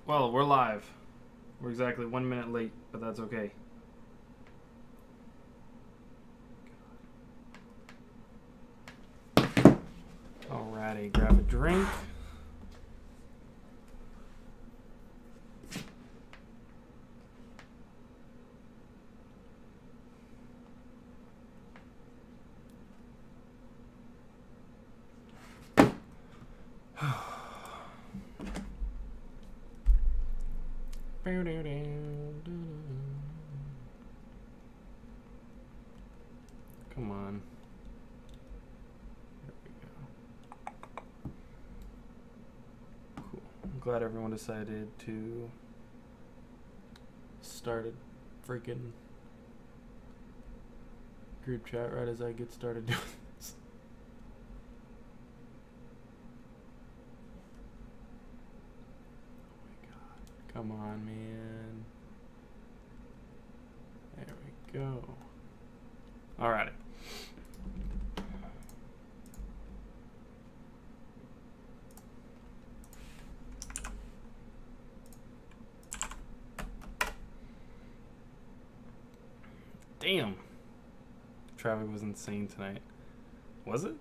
Well, we're live. We're exactly 1 minute late, but that's okay. Alrighty, grab a drink. Come on. There we go. Cool. I'm glad everyone decided to start a freaking group chat right as I get started doing this. Oh my god. Come on, man. There we go. Alrighty. Damn. Traffic was insane tonight. Was it?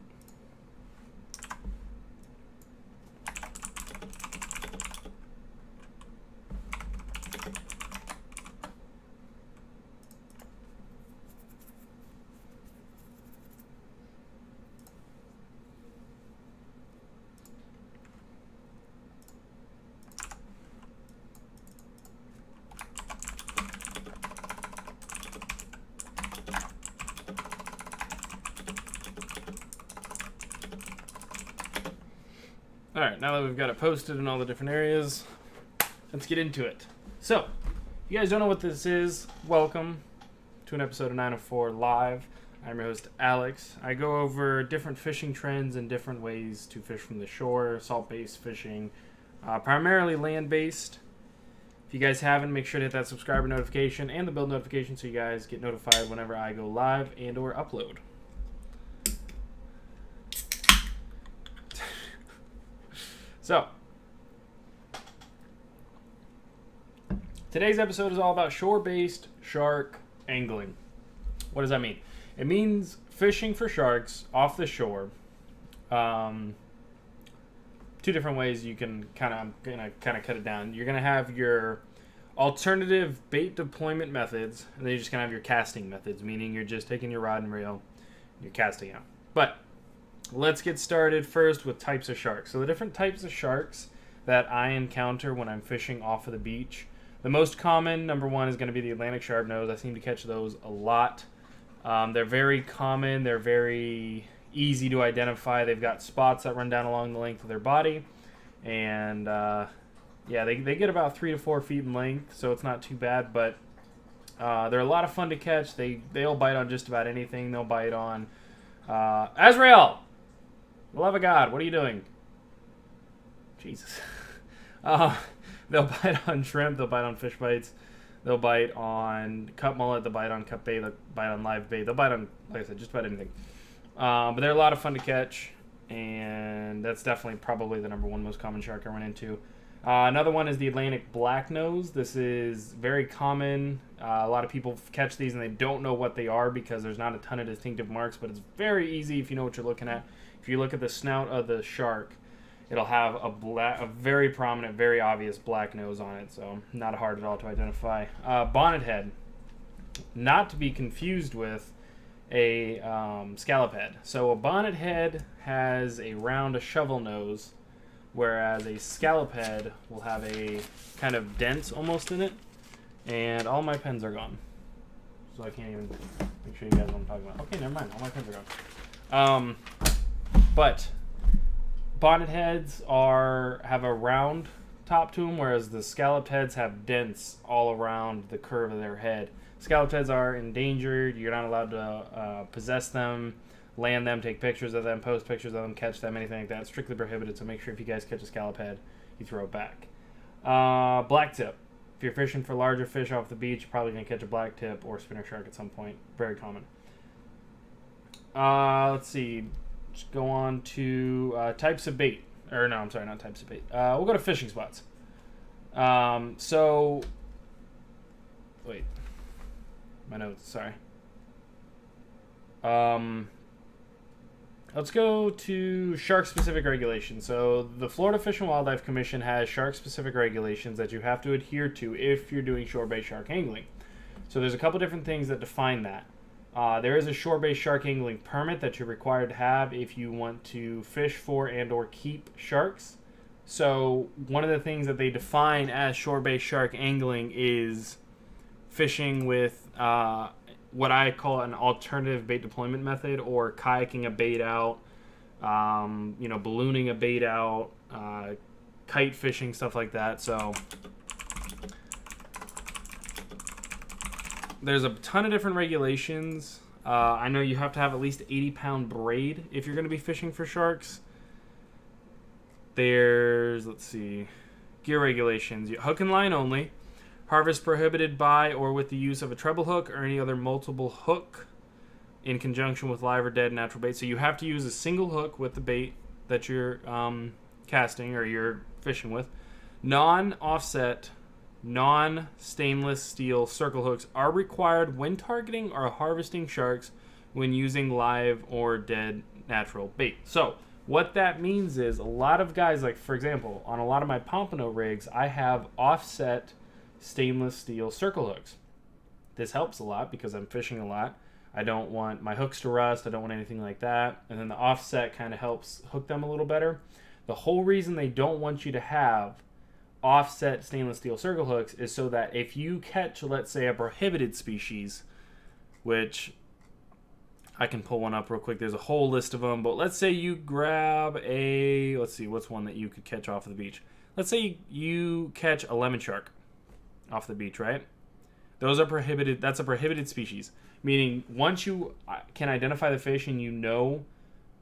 Alright, now that we've got it posted in all the different areas, let's get into it. So, if you guys don't know what this is, welcome to an episode of 904 Live. I'm your host, Alex. I go over different fishing trends and different ways to fish from the shore, salt-based fishing, primarily land-based. If you guys haven't, make sure to hit that subscriber notification and the bell notification so you guys get notified whenever I go live and or upload. So, today's episode is all about shore-based shark angling. What does that mean? It means fishing for sharks off the shore. Two different ways you can kind of cut it down. You're gonna have your alternative bait deployment methods, and then you're just gonna have your casting methods, meaning you're just taking your rod and reel, and you're casting out. But let's get started first with types of sharks. So the different types of sharks that I encounter when I'm fishing off of the beach. The most common, number one, is going to be the Atlantic sharpnose. I seem to catch those a lot. They're very common. They're very easy to identify. They've got spots that run down along the length of their body. And, yeah, they get about 3 to 4 feet in length, so it's not too bad. But they're a lot of fun to catch. They'll bite on just about anything. They'll bite on... Azrael! The love of God, what are you doing? Jesus. They'll bite on shrimp. They'll bite on fish bites. They'll bite on cut mullet. They'll bite on cut bait. They'll bite on live bait. They'll bite on, like I said, just about anything. But they're a lot of fun to catch, and that's definitely probably the number one most common shark I run into. Another one is the Atlantic blacknose. This is very common. A lot of people catch these and they don't know what they are because there's not a ton of distinctive marks, but it's very easy if you know what you're looking at. If you look at the snout of the shark, it'll have a very prominent, very obvious black nose on it, so not hard at all to identify. Bonnet head, not to be confused with a scallop head. So a bonnet head has a round shovel nose, whereas a scallop head will have a kind of dent almost in it, and all my pens are gone. So I can't even make sure you guys know what I'm talking about. Okay, never mind, all my pens are gone. But bonnet heads have a round top to them, whereas the scalloped heads have dents all around the curve of their head. Scalloped heads are endangered. You're not allowed to possess them, land them, take pictures of them, post pictures of them, catch them, anything like that. It's strictly prohibited, so make sure if you guys catch a scallop head, you throw it back. Black tip. If you're fishing for larger fish off the beach, you're probably going to catch a black tip or spinner shark at some point. Very common. Let's see. Just go on to types of bait. Or no, I'm sorry, not types of bait. We'll go to fishing spots. So, wait, my notes, sorry. Let's go to shark-specific regulations. So the Florida Fish and Wildlife Commission has shark-specific regulations that you have to adhere to if you're doing shore-based shark angling. So there's a couple different things that define that. There is a shore-based shark angling permit that you're required to have if you want to fish for and or keep sharks. So one of the things that they define as shore-based shark angling is fishing with what I call an alternative bait deployment method, or kayaking a bait out, ballooning a bait out, kite fishing, stuff like that. So there's a ton of different regulations. I know you have to have at least 80-pound braid if you're going to be fishing for sharks. There's, let's see, gear regulations. Hook and line only. Harvest prohibited by or with the use of a treble hook or any other multiple hook in conjunction with live or dead natural bait. So you have to use a single hook with the bait that you're casting or you're fishing with. Non-offset, non-stainless steel circle hooks are required when targeting or harvesting sharks when using live or dead natural bait. So what that means is a lot of guys, like for example, on a lot of my pompano rigs, I have offset stainless steel circle hooks. This helps a lot because I'm fishing a lot. I don't want my hooks to rust. I don't want anything like that. And then the offset kind of helps hook them a little better. The whole reason they don't want you to have offset stainless steel circle hooks is so that if you catch, let's say, a prohibited species, which I can pull one up real quick. There's a whole list of them. But let's say you grab a, let's see, what's one that you could catch off of the beach? Let's say you catch a lemon shark off the beach, right? Those are prohibited. That's a prohibited species, meaning once you can identify the fish and you know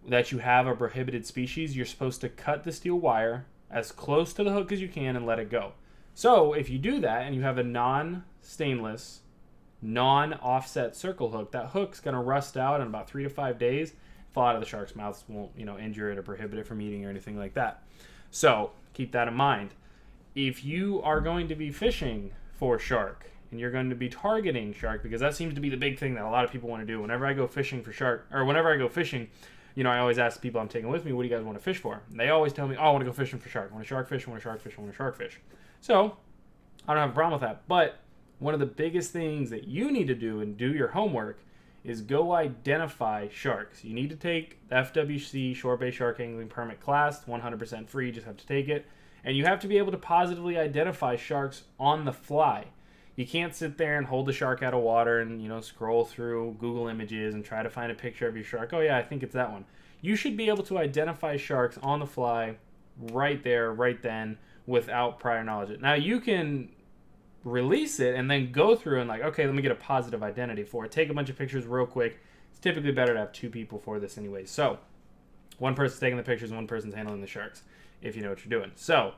that you have a prohibited species, you're supposed to cut the steel wire as close to the hook as you can and let it go. So if you do that and you have a non-stainless, non-offset circle hook, that hook's going to rust out in about 3 to 5 days, fall out of the shark's mouth, won't injure it or prohibit it from eating or anything like that. So keep that in mind. If you are going to be fishing for shark and you're going to be targeting shark, because that seems to be the big thing that a lot of people want to do. Whenever I go fishing for shark, or whenever I go fishing, I always ask the people I'm taking with me, what do you guys want to fish for? And they always tell me, oh, I want to go fishing for shark. I want to shark fish, I want to shark fish, I want to shark fish. So I don't have a problem with that. But one of the biggest things that you need to do and do your homework is go identify sharks. You need to take the FWC Shore-Based Shark Angling Permit class, 100% free, you just have to take it. And you have to be able to positively identify sharks on the fly. You can't sit there and hold the shark out of water and, scroll through Google Images and try to find a picture of your shark. Oh, yeah, I think it's that one. You should be able to identify sharks on the fly right there, right then, without prior knowledge. Now, you can release it and then go through and okay, let me get a positive identity for it. Take a bunch of pictures real quick. It's typically better to have 2 people for this anyway. So, one person's taking the pictures and one person's handling the sharks, if you know what you're doing. So,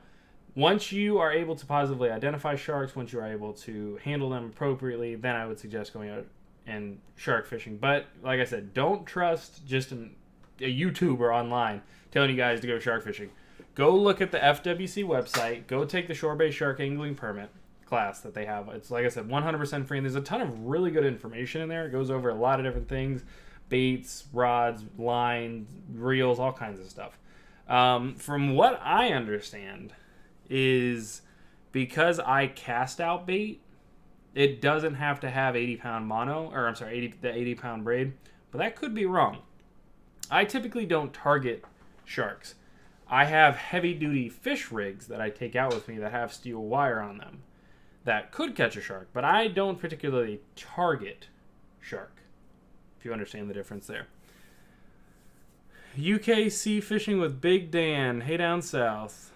once you are able to positively identify sharks, once you are able to handle them appropriately, then I would suggest going out and shark fishing. But, like I said, don't trust just a YouTuber online telling you guys to go shark fishing. Go look at the FWC website. Go take the Shore-Based Shark Angling Permit class that they have. It's, like I said, 100% free, and there's a ton of really good information in there. It goes over a lot of different things. Baits, rods, lines, reels, all kinds of stuff. From what I understand is because I cast out bait, it doesn't have to have 80-pound the 80-pound braid, but that could be wrong. I typically don't target sharks. I have heavy-duty fish rigs that I take out with me that have steel wire on them that could catch a shark, but I don't particularly target shark, if you understand the difference there. UK sea fishing with Big Dan. Hey, down south.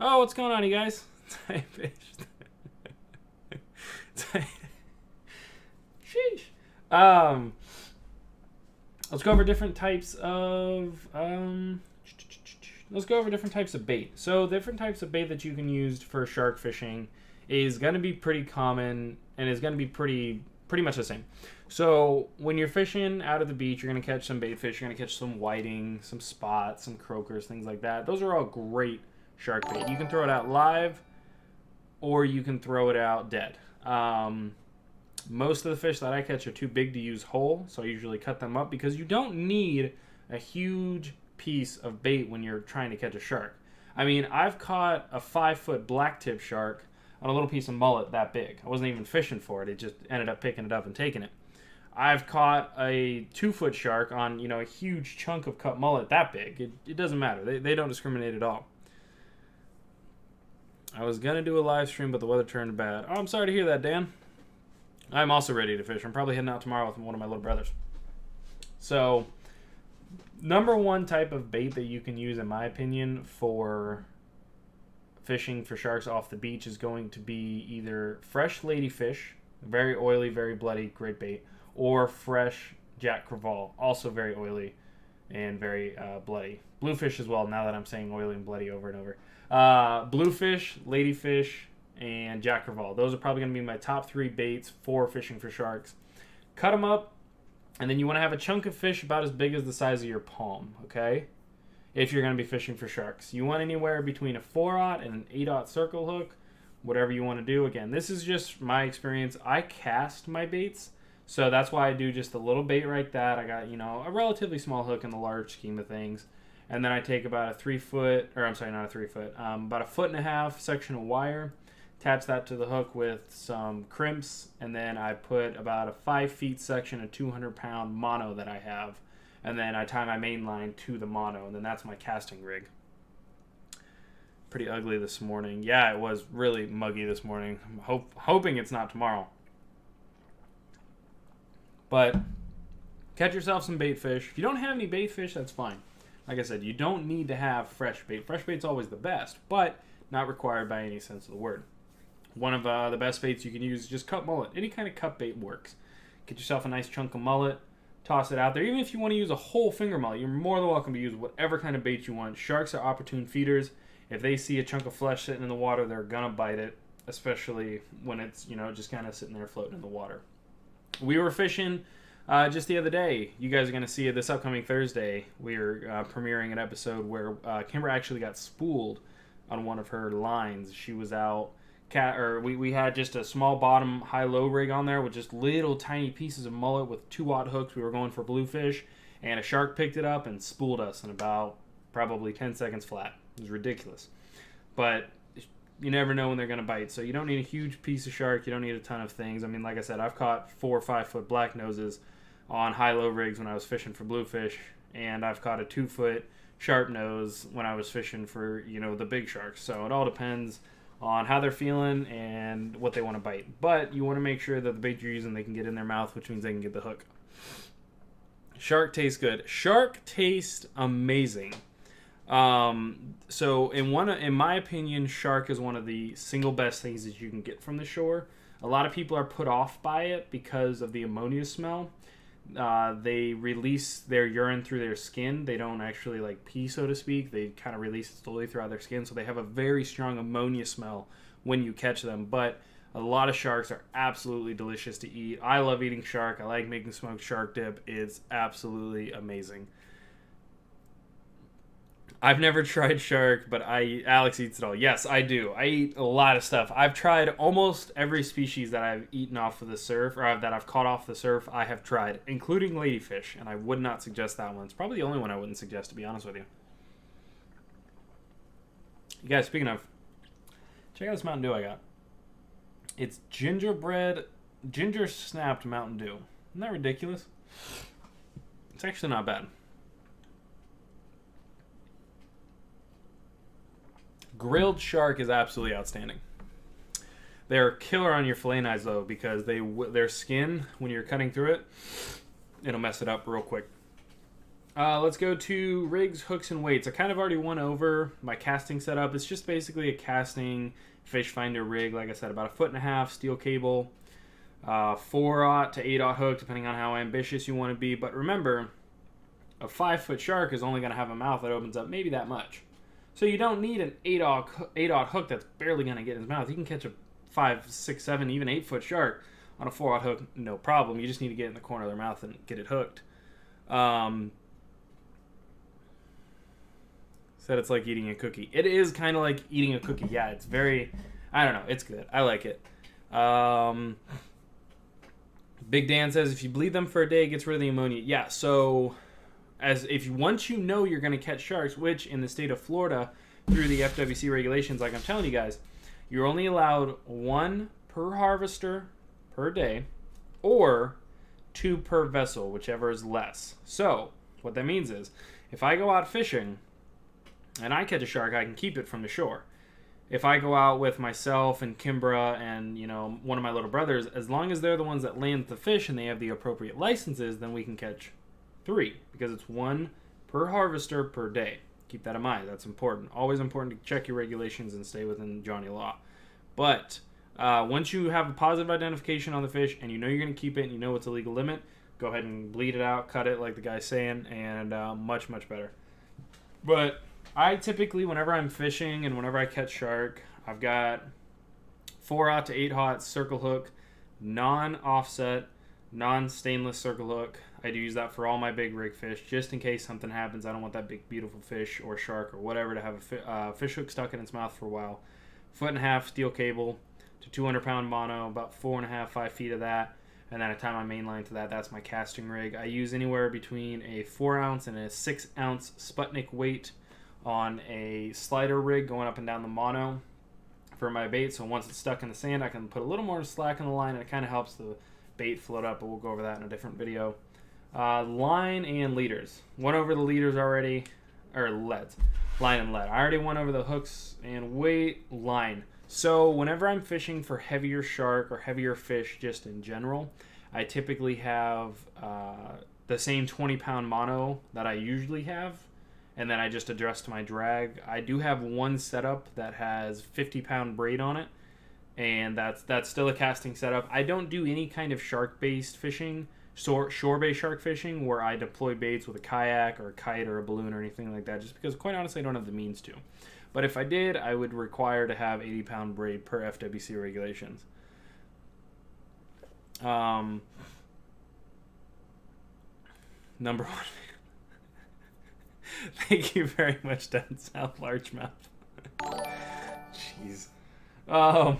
Oh, what's going on, you guys? Sheesh. Let's go over different types of bait. So different types of bait that you can use for shark fishing is going to be pretty common and is going to be pretty much the same. So when you're fishing out of the beach, you're going to catch some bait fish. You're going to catch some whiting, some spots, some croakers, things like that. Those are all great shark bait. You can throw it out live or you can throw it out dead. Most of the fish that I catch are too big to use whole, so I usually cut them up because you don't need a huge piece of bait when you're trying to catch a shark. I mean, I've caught a 5-foot blacktip shark on a little piece of mullet that big. I wasn't even fishing for it. It just ended up picking it up and taking it. I've caught a 2-foot shark on, a huge chunk of cut mullet that big. It doesn't matter. They don't discriminate at all. I was going to do a live stream, but the weather turned bad. Oh, I'm sorry to hear that, Dan. I'm also ready to fish. I'm probably heading out tomorrow with one of my little brothers. So, number one type of bait that you can use, in my opinion, for fishing for sharks off the beach is going to be either fresh ladyfish, very oily, very bloody, great bait, or fresh Jack Crevalle, also very oily and very bloody. Bluefish as well, now that I'm saying oily and bloody over and over. Bluefish, ladyfish, and Jack Crevalle. Those are probably going to be my top 3 baits for fishing for sharks. Cut them up, and then you want to have a chunk of fish about as big as the size of your palm, okay? If you're going to be fishing for sharks. You want anywhere between a 4/0 and an 8/0 circle hook, whatever you want to do. Again, this is just my experience. I cast my baits, so that's why I do just a little bait like that. I got, a relatively small hook in the large scheme of things. And then I take about a 3-foot, or I'm sorry, not a 3-foot, about a 1.5 foot section of wire, attach that to the hook with some crimps, and then I put about a 5 feet section of 200-pound mono that I have, and then I tie my main line to the mono, and then that's my casting rig. Pretty ugly this morning. Yeah, it was really muggy this morning. I'm hoping it's not tomorrow. But catch yourself some bait fish. If you don't have any bait fish, that's fine. Like I said, you don't need to have fresh bait. Fresh bait's always the best, but not required by any sense of the word. One of the best baits you can use is just cut mullet. Any kind of cut bait works. Get yourself a nice chunk of mullet, toss it out there. Even if you want to use a whole finger mullet, you're more than welcome to use whatever kind of bait you want. Sharks are opportune feeders. If they see a chunk of flesh sitting in the water, they're going to bite it, especially when it's, just kind of sitting there floating in the water. We were fishing just the other day. You guys are going to see it this upcoming Thursday. We're premiering an episode where Kimber actually got spooled on one of her lines. She was out... we had just a small bottom high-low rig on there with just little tiny pieces of mullet with 2/0 hooks. We were going for bluefish, and a shark picked it up and spooled us in about probably 10 seconds flat. It was ridiculous. But you never know when they're going to bite, so you don't need a huge piece of shark. You don't need a ton of things. I mean, like I said, I've caught 4 or 5 foot black noses on high-low rigs when I was fishing for bluefish, and I've caught a 2-foot sharp nose when I was fishing for, the big sharks. So it all depends on how they're feeling and what they want to bite. But you want to make sure that the bait you're using, they can get in their mouth, which means they can get the hook. Shark tastes good. Shark tastes amazing. So in my opinion, shark is one of the single best things that you can get from the shore. A lot of people are put off by it because of the ammonia smell. They release their urine through their skin. They don't actually pee, so to speak. They kind of release it slowly throughout their skin, so they have a very strong ammonia smell when you catch them. But a lot of sharks are absolutely delicious to eat. I love eating shark. I like making smoked shark dip. It's absolutely amazing. I've never tried shark, but Alex eats it all. Yes, I do. I eat a lot of stuff. I've tried almost every species that I've eaten off of the surf, or that I've caught off the surf, I have tried, including ladyfish, and I would not suggest that one. It's probably the only one I wouldn't suggest, to be honest with you. You guys, speaking of, check out this Mountain Dew I got. It's ginger snapped Mountain Dew. Isn't that ridiculous? It's actually not bad. Grilled shark is absolutely outstanding. They're killer on your fillet knives, though, because their skin, when you're cutting through it, it'll mess it up real quick. Let's go to rigs, hooks, and weights. I kind of already went over my casting setup. It's just basically a casting fish finder rig. Like I said, about 1.5 foot steel cable, 4/0 to 8/0 hook, depending on how ambitious you want to be. But remember, a 5-foot shark is only going to have a mouth that opens up maybe that much. So you don't need an 8/0 hook that's barely going to get in his mouth. You can catch a 5, 6, 7, even 8-foot shark on a 4/0 hook, no problem. You just need to get in the corner of their mouth and get it hooked. Said it's like eating a cookie. It is kind of like eating a cookie. Yeah, it's very I don't know. It's good. I like it. Big Dan says if you bleed them for a day, it gets rid of the ammonia. Yeah. So, once you know you're going to catch sharks, which in the state of Florida, through the FWC regulations, like I'm telling you guys, you're only allowed 1 per harvester per day, or 2 per vessel, whichever is less. So, what that means is, if I go out fishing and I catch a shark, I can keep it from the shore. If I go out with myself and Kimbra and, one of my little brothers, as long as they're the ones that land the fish and they have the appropriate licenses, then we can catch 3, because it's 1 per harvester per day. Keep that in mind. That's important. Always important to check your regulations and stay within Johnny Law. But once you have a positive identification on the fish and you know you're going to keep it and you know it's a legal limit, go ahead and bleed it out, cut it like the guy's saying, and much, much better. But I typically, whenever I'm fishing and whenever I catch shark, I've got 4/0 to 8/0 circle hook, non-offset, non-stainless circle hook. I do use that for all my big rig fish, just in case something happens. I don't want that big, beautiful fish or shark or whatever to have a fish hook stuck in its mouth for a while. 1.5 foot steel cable to 200-pound mono, about 4.5, 5 feet of that, and then I tie my main line to that. That's my casting rig. I use anywhere between a 4-ounce and a 6-ounce Sputnik weight on a slider rig going up and down the mono for my bait. So once it's stuck in the sand, I can put a little more slack in the line, and it kind of helps the bait float up, but we'll go over that in a different video. Line and leaders. Went over the leaders already, or leads. Line and lead. I already went over the hooks and weight. Line. So whenever I'm fishing for heavier shark or heavier fish just in general, I typically have the same 20-pound mono that I usually have, and then I just adjust to my drag. I do have one setup that has 50-pound braid on it, and that's still a casting setup. I don't do any kind of shark-based fishing, shore-based shark fishing, where I deploy baits with a kayak or a kite or a balloon or anything like that, just because, quite honestly, I don't have the means to. But if I did, I would require to have 80-pound braid per FWC regulations. Number 1. Thank you very much, down south, largemouth. Jeez. How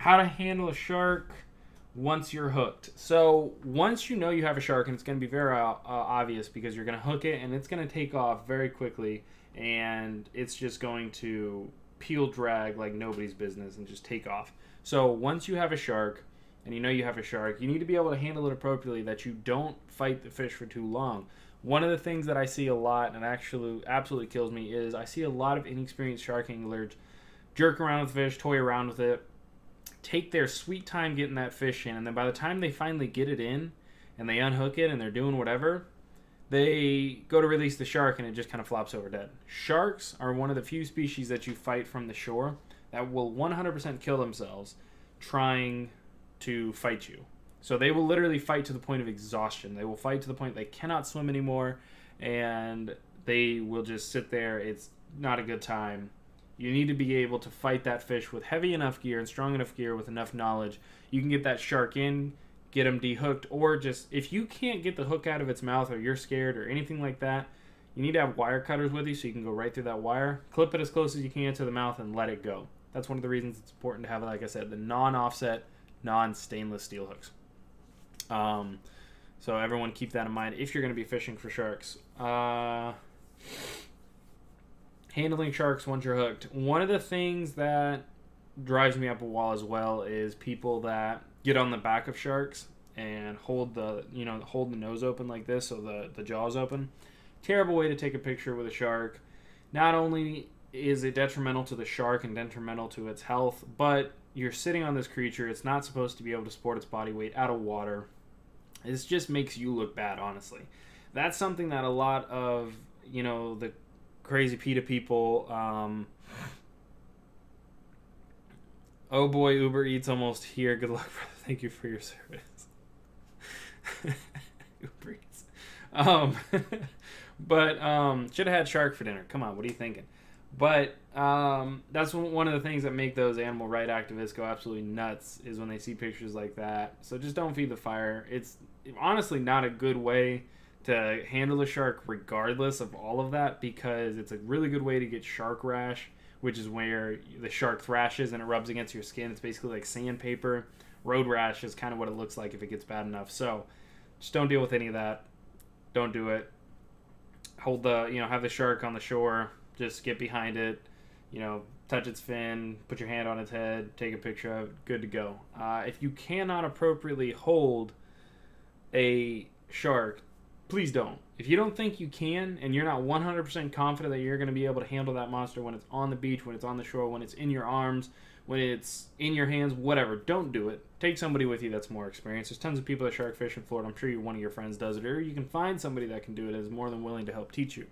to handle a shark once you're hooked. So once you know you have a shark, and it's going to be very obvious, because you're going to hook it and it's going to take off very quickly, and it's just going to peel drag like nobody's business and just take off. So once you have a shark, and you know you have a shark, you need to be able to handle it appropriately, that you don't fight the fish for too long. One of the things that I see a lot, and actually absolutely kills me, is I see a lot of inexperienced shark anglers jerk around with fish, toy around with it, take their sweet time getting that fish in, and then by the time they finally get it in and they unhook it and they're doing whatever, they go to release the shark and it just kind of flops over dead. Sharks are one of the few species that you fight from the shore that will 100% kill themselves trying to fight you. So they will literally fight to the point of exhaustion. They will fight to the point they cannot swim anymore, and they will just sit there. It's not a good time. You need to be able to fight that fish with heavy enough gear and strong enough gear with enough knowledge. You can get that shark in, get him dehooked, or just, if you can't get the hook out of its mouth, or you're scared or anything like that, you need to have wire cutters with you so you can go right through that wire, clip it as close as you can to the mouth, and let it go. That's one of the reasons it's important to have, like I said, the non-offset, non-stainless steel hooks. So everyone keep that in mind if you're going to be fishing for sharks. Handling sharks once you're hooked. One of the things that drives me up a wall as well is people that get on the back of sharks and hold the nose open like this, so the jaw's open. Terrible way to take a picture with a shark. Not only is it detrimental to the shark and detrimental to its health, but you're sitting on this creature. It's not supposed to be able to support its body weight out of water. This just makes you look bad, honestly. That's something that a lot of, the crazy PETA people, oh boy, Uber Eats almost here. Good luck, brother. Thank you for your service. Uber Eats. But should have had shark for dinner. Come on, what are you thinking? But that's one of the things that make those animal rights activists go absolutely nuts, is when they see pictures like that. So just don't feed the fire. It's honestly not a good way to handle a shark regardless of all of that, because it's a really good way to get shark rash, which is where the shark thrashes and it rubs against your skin. It's basically like sandpaper. Road rash is kind of what it looks like if it gets bad enough. So just don't deal with any of that. Don't do it. Hold have the shark on the shore. Just get behind it. Touch its fin, put your hand on its head, take a picture of it, good to go. If you cannot appropriately hold a shark, please don't. If you don't think you can, and you're not 100% confident that you're going to be able to handle that monster when it's on the beach, when it's on the shore, when it's in your arms, when it's in your hands, whatever, don't do it. Take somebody with you that's more experienced. There's tons of people that shark fish in Florida. I'm sure one of your friends does it, or you can find somebody that can do it and is more than willing to help teach you.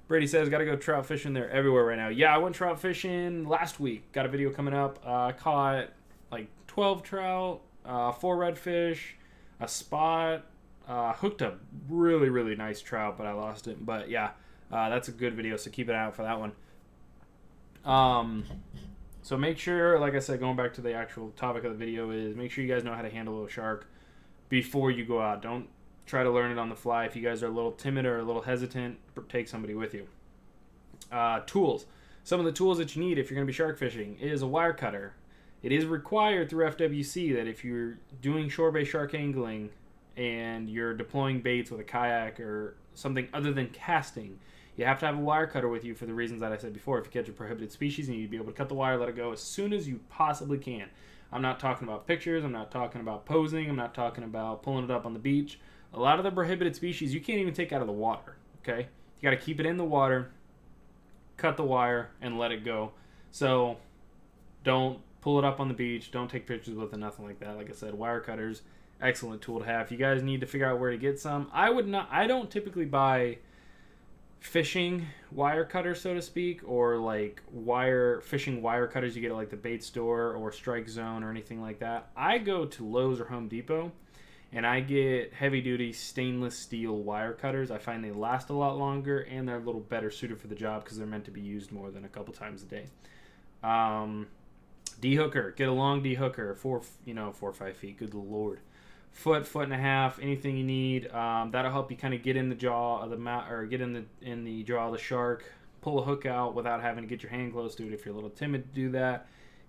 Brady says, got to go trout fishing. They're everywhere right now. Yeah, I went trout fishing last week. Got a video coming up. Caught like 12 trout, 4 redfish, a spot. Hooked a really, really nice trout, but I lost it. But yeah, that's a good video, so keep an eye out for that one. So make sure, like I said, going back to the actual topic of the video, is make sure you guys know how to handle a shark before you go out. Don't try to learn it on the fly. If you guys are a little timid or a little hesitant, take somebody with you. Tools. Some of the tools that you need if you're going to be shark fishing is a wire cutter. It is required through FWC that if you're doing shore-based shark angling and you're deploying baits with a kayak or something other than casting, you have to have a wire cutter with you for the reasons that I said before. If you catch a prohibited species, you need to be able to cut the wire, let it go as soon as you possibly can. I'm not talking about pictures. I'm not talking about posing. I'm not talking about pulling it up on the beach. A lot of the prohibited species you can't even take out of the water, okay? You got to keep it in the water, cut the wire, and let it go. So don't pull it up on the beach. Don't take pictures with it, nothing like that. Like I said, wire cutters, excellent tool to have. If you guys need to figure out where to get some, I don't typically buy fishing wire cutters, so to speak, or like fishing wire cutters you get at like the bait store or Strike Zone or anything like that. I go to Lowe's or Home Depot and I get heavy duty stainless steel wire cutters. I find they last a lot longer and they're a little better suited for the job because they're meant to be used more than a couple times a day. D-hooker, get a long D-hooker, 4 or 5 feet, good lord. Foot and a half, anything you need. That'll help you kind of get in the jaw of or get in the jaw of the shark. Pull a hook out without having to get your hand close to it. If you're a little timid to do that,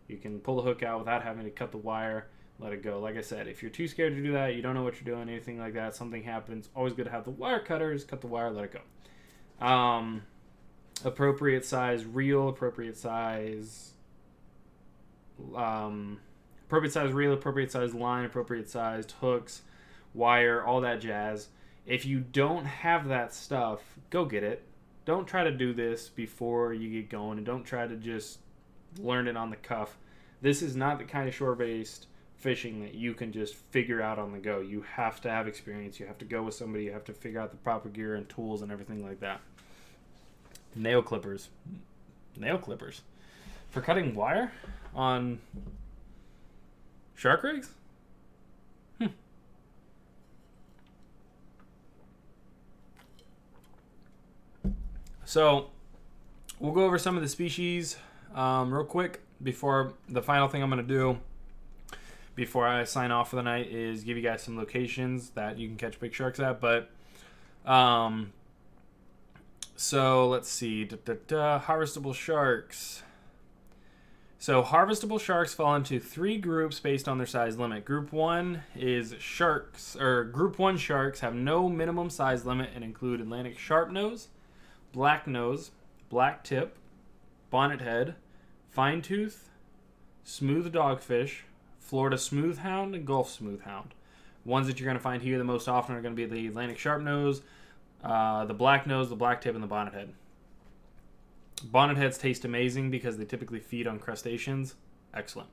you can pull the hook out without having to cut the wire. Let it go. Like I said, if you're too scared to do that, you don't know what you're doing, anything like that, something happens, always good to have the wire cutters. Cut the wire, let it go. Appropriate size reel, appropriate size reel, appropriate size line, appropriate sized hooks, wire, all that jazz. If you don't have that stuff, go get it. Don't try to do this before you get going, and don't try to just learn it on the cuff. This is not the kind of shore-based fishing that you can just figure out on the go. You have to have experience. You have to go with somebody. You have to figure out the proper gear and tools and everything like that. Nail clippers. For cutting wire on shark rigs? So, we'll go over some of the species real quick before the final thing I'm going to do before I sign off for the night is give you guys some locations that you can catch big sharks at. But, so let's see. Harvestable sharks. So harvestable sharks fall into 3 groups based on their size limit. Group 1 is sharks, or Group 1 sharks have no minimum size limit and include Atlantic sharpnose, black nose, black tip, bonnethead, fine tooth, smooth dogfish, Florida smoothhound, and Gulf smoothhound. Ones that you're going to find here the most often are going to be the Atlantic sharpnose, the black nose, the black tip, and the bonnethead. Bonnetheads taste amazing because they typically feed on crustaceans. Excellent.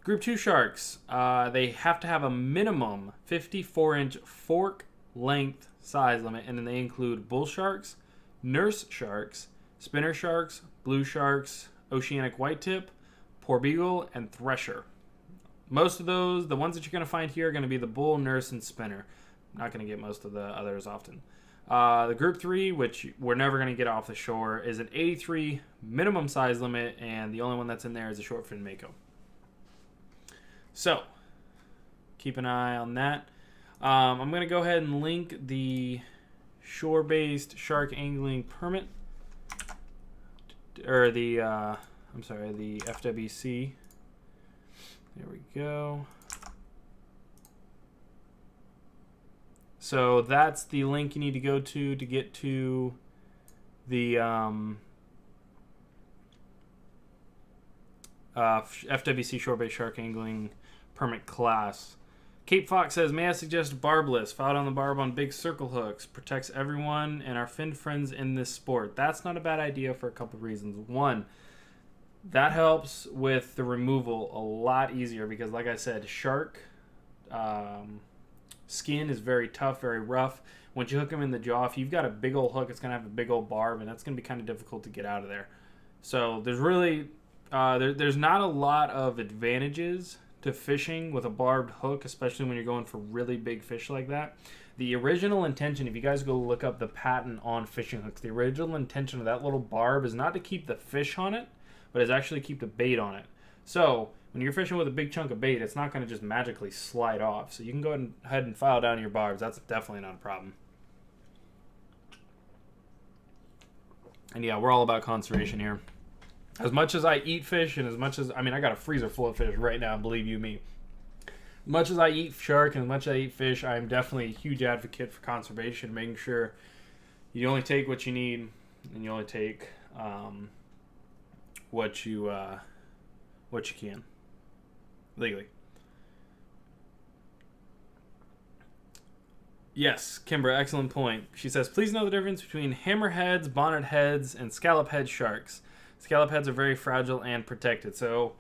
Group 2 sharks, they have to have a minimum 54-inch fork length size limit, and then they include bull sharks, nurse sharks, spinner sharks, blue sharks, oceanic whitetip, porbeagle, and thresher. Most of those, the ones that you're going to find here are going to be the bull, nurse, and spinner. Not going to get most of the others often. The Group 3, which we're never going to get off the shore, is an 83 minimum size limit, and the only one that's in there is a short fin mako. So, keep an eye on that. I'm going to go ahead and link the shore-based shark angling permit. or the the FWC. There we go. So that's the link you need to go to get to the FWC Shore-Based Shark Angling Permit class. Cape Fox says, may I suggest barbless? Fouled on the barb on big circle hooks. Protects everyone and our fin friends in this sport. That's not a bad idea for a couple of reasons. One, that helps with the removal a lot easier because, like I said, shark skin is very tough, very rough. Once you hook them in the jaw, if you've got a big old hook, it's going to have a big old barb, and that's going to be kind of difficult to get out of there. So there's really there's not a lot of advantages to fishing with a barbed hook, especially when you're going for really big fish like that. The original intention, if you guys go look up the patent on fishing hooks, the original intention of that little barb is not to keep the fish on it, but is actually keep the bait on it. So when you're fishing with a big chunk of bait, it's not going to just magically slide off. So you can go ahead and file down your barbs. That's definitely not a problem. And yeah, we're all about conservation here. As much as I eat fish and as much as, I got a freezer full of fish right now, believe you me. As much as I eat shark and as much as I eat fish, I'm definitely a huge advocate for conservation, making sure you only take what you need and you only take what you can legally. Yes, Kimbra, excellent point. She says, please know the difference between hammerheads, bonnet heads, and scallop head sharks. Scallop heads are very fragile and protected. So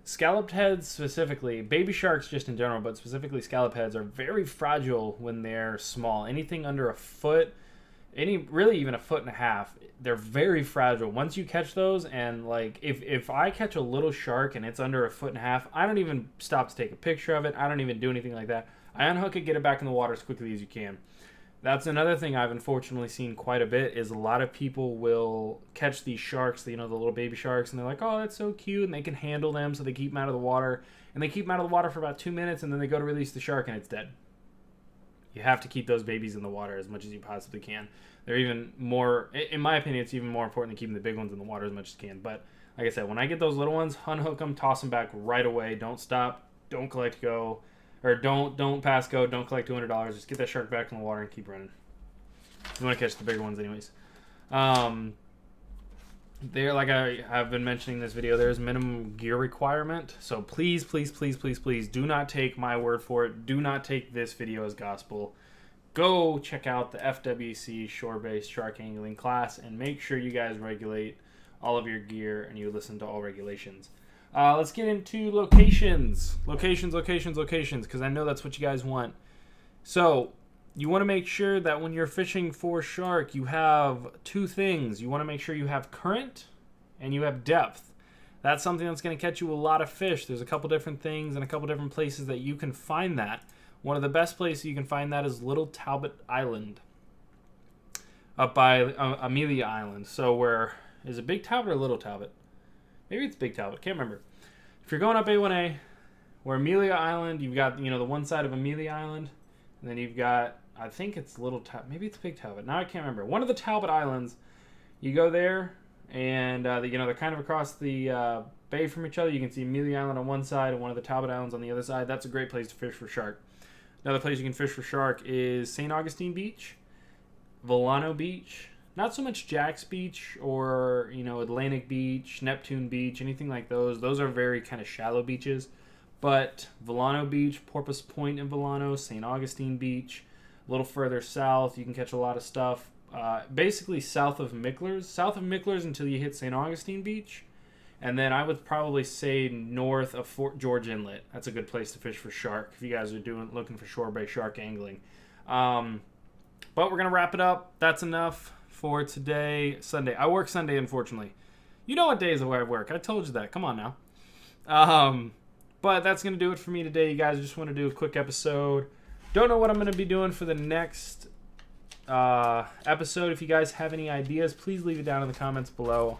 scalloped heads specifically, baby sharks just in general, but specifically scallop heads are very fragile when they're small. Anything under a foot, really even a foot and a half, they're very fragile. Once you catch those, and like if I catch a little shark and it's under a foot and a half, I don't even stop to take a picture of it. I don't even do anything like that. I unhook it, get it back in the water as quickly as you can. That's another thing I've unfortunately seen quite a bit is a lot of people will catch these sharks, the little baby sharks, and they're like, oh, that's so cute, and they can handle them, so they keep them out of the water. And they keep them out of the water for about 2 minutes, and then they go to release the shark, and it's dead. You have to keep those babies in the water as much as you possibly can. They're even more, in my opinion, it's even more important than keeping the big ones in the water as much as you can. But like I said, when I get those little ones, unhook them, toss them back right away. Don't stop, don't collect go. Or don't pass go, don't collect $200. Just get that shark back in the water and keep running. You want to catch the bigger ones anyways. There, like I have been mentioning in this video, there's minimum gear requirement. So please, please, please, please, please do not take my word for it. Do not take this video as gospel. Go check out the FWC Shore-Based Shark Angling class and make sure you guys regulate all of your gear and you listen to all regulations. Let's get into locations, because I know that's what you guys want. So you want to make sure that when you're fishing for shark, you have two things. You want to make sure you have current and you have depth. That's something that's going to catch you a lot of fish. There's a couple different things and a couple different places that you can find that. One of the best places you can find that is Little Talbot Island up by Amelia Island. So is it Big Talbot or Little Talbot? Maybe it's Big Talbot. Can't remember. If you're going up A1A, where Amelia Island, you've got the one side of Amelia Island, and then you've got, I think it's Little Talbot. Maybe it's Big Talbot. Now I can't remember. One of the Talbot Islands. You go there, and they're kind of across the bay from each other. You can see Amelia Island on one side and one of the Talbot Islands on the other side. That's a great place to fish for shark. Another place you can fish for shark is St. Augustine Beach, Volano Beach. Not so much Jack's Beach or, Atlantic Beach, Neptune Beach, anything like those. Those are very kind of shallow beaches. But Volano Beach, Porpoise Point in Volano, St. Augustine Beach, a little further south, you can catch a lot of stuff. Basically south of Micklers until you hit St. Augustine Beach. And then I would probably say north of Fort George Inlet. That's a good place to fish for shark if you guys are looking for shore-based shark angling. But we're going to wrap it up. That's enough for today, Sunday. I work Sunday, unfortunately. You know what days I work. I told you that. Come on now. But that's going to do it for me today, you guys. I just want to do a quick episode. Don't know what I'm going to be doing for the next episode. If you guys have any ideas, please leave it down in the comments below.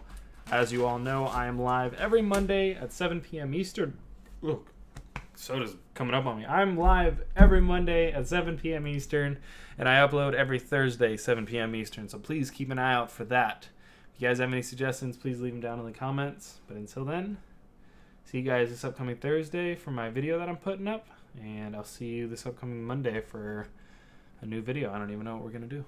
As you all know, I am live every Monday at 7 p.m. Eastern. Look, soda's coming up on me. I'm live every Monday at 7 p.m. Eastern, and I upload every Thursday, 7 p.m. Eastern, so please keep an eye out for that. If you guys have any suggestions, please leave them down in the comments. But until then, see you guys this upcoming Thursday for my video that I'm putting up. And I'll see you this upcoming Monday for a new video. I don't even know what we're going to do.